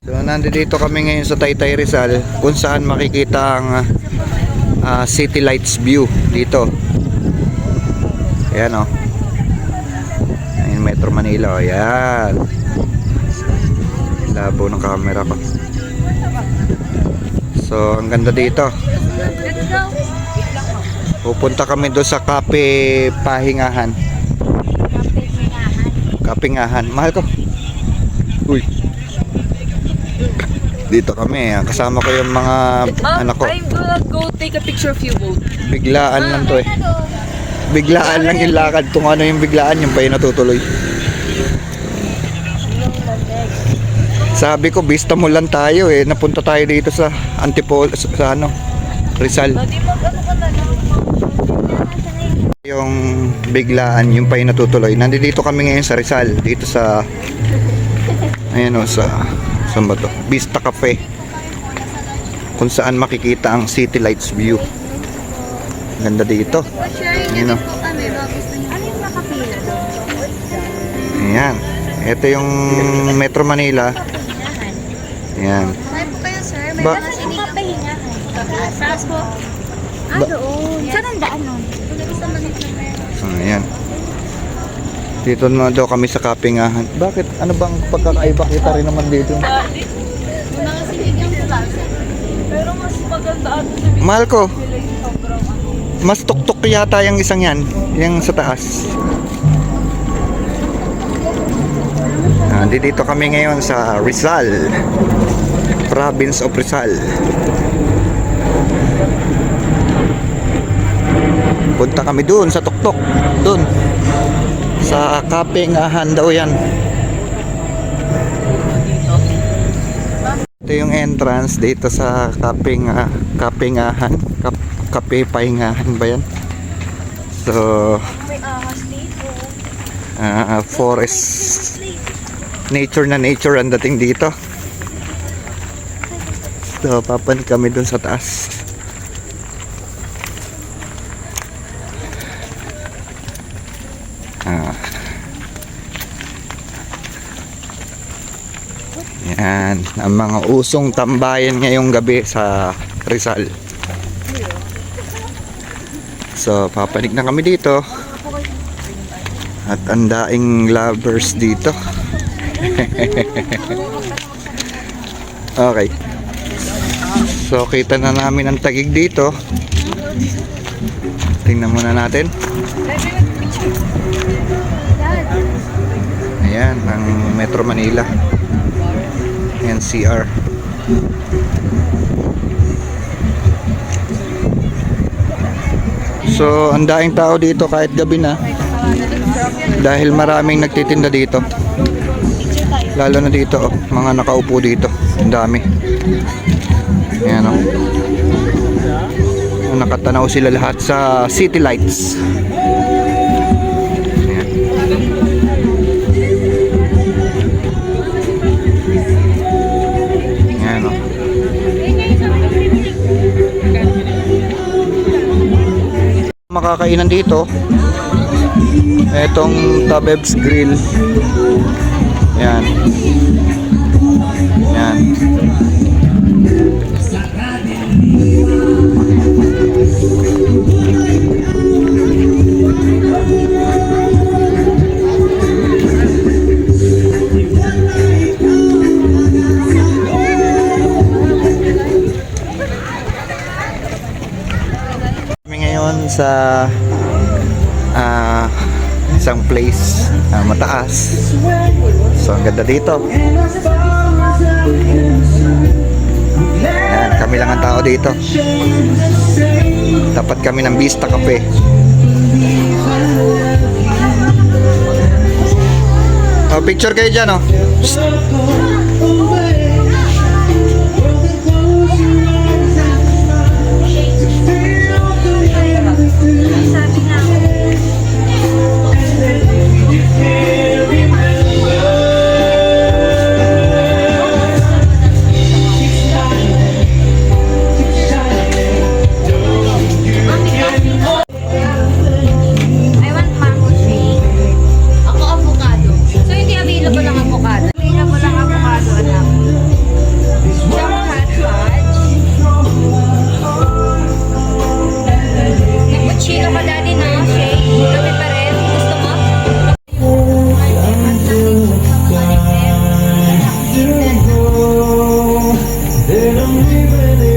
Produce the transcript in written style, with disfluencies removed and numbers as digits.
So, nandito kami ngayon sa Taytay Rizal kung saan makikita ang City Lights view dito. Ayan o. Ayan, Metro Manila o. Ayan. Labo ng camera ko. So, ang ganda dito. Pupunta kami doon sa Kape Pahingahan. Kapingahan. Mahal ko. Uy. Dito kami, kasama ko yung mga anak ko. I'm gonna go take a picture of you both. Biglaan lang to eh. Biglaan lang yung lakad. Kung ano yung biglaan, yung pa yung natutuloy. Sabi ko, vista mo lang tayo eh. Napunta tayo dito sa Antipolo, sa ano, Rizal. Yung biglaan, yung pa yung natutuloy. Nandito kami ngayon sa Rizal. Dito sa, ayan o, sa saan ba to? Vista Cafe, kung saan makikita ang City Lights view. Ganda dito. Ayan o. Ayan. Ito yung Metro Manila. Ayan. Saan po kayo, sir? May Ba- papahingahan. Saan po? Doon. Saan ang daan nun? Ayan. Dito naman daw kami sa Kapingahan. Bakit? Ano bang pagkakaiba kita rin naman dito? Pero mas maganda ano Mahal ko. Mas tuktok yata yung isang yan. Yung sa taas. Dito kami ngayon sa Rizal. Province of Rizal. Punta kami doon sa tuktok. Doon. Sa Kapingahan daw yan. Ito yung entrance dito sa Kapingahan. Kape Pahingahan ba yan? So forest, nature na nature ang dating dito. So papanik kami dun sa taas. Yan ang mga usong tambayan ngayong gabi sa Rizal. So papanik na kami dito. At ang daing lovers dito. Okay. So kita na namin ang tagig dito. Tingnan muna natin. Ayan ang Metro Manila. NCR. So ang daing tao dito kahit gabi na. Dahil maraming nagtitinda dito. Lalo na dito, mga nakaupo dito. Ang dami. Ayan o. Nakatanaw sila lahat sa City Lights. Ayan. Ayan o. Makakainan dito. Etong Tabeb's Grill. Yan. Yan. Kami ngayon sa isang place mataas. So ang ganda dito. Ayan, kami lang ang tao dito. Tapat kami ng Vista Cafe. Oh, picture kayo dyan oh. Available lang avocado. go. They don't even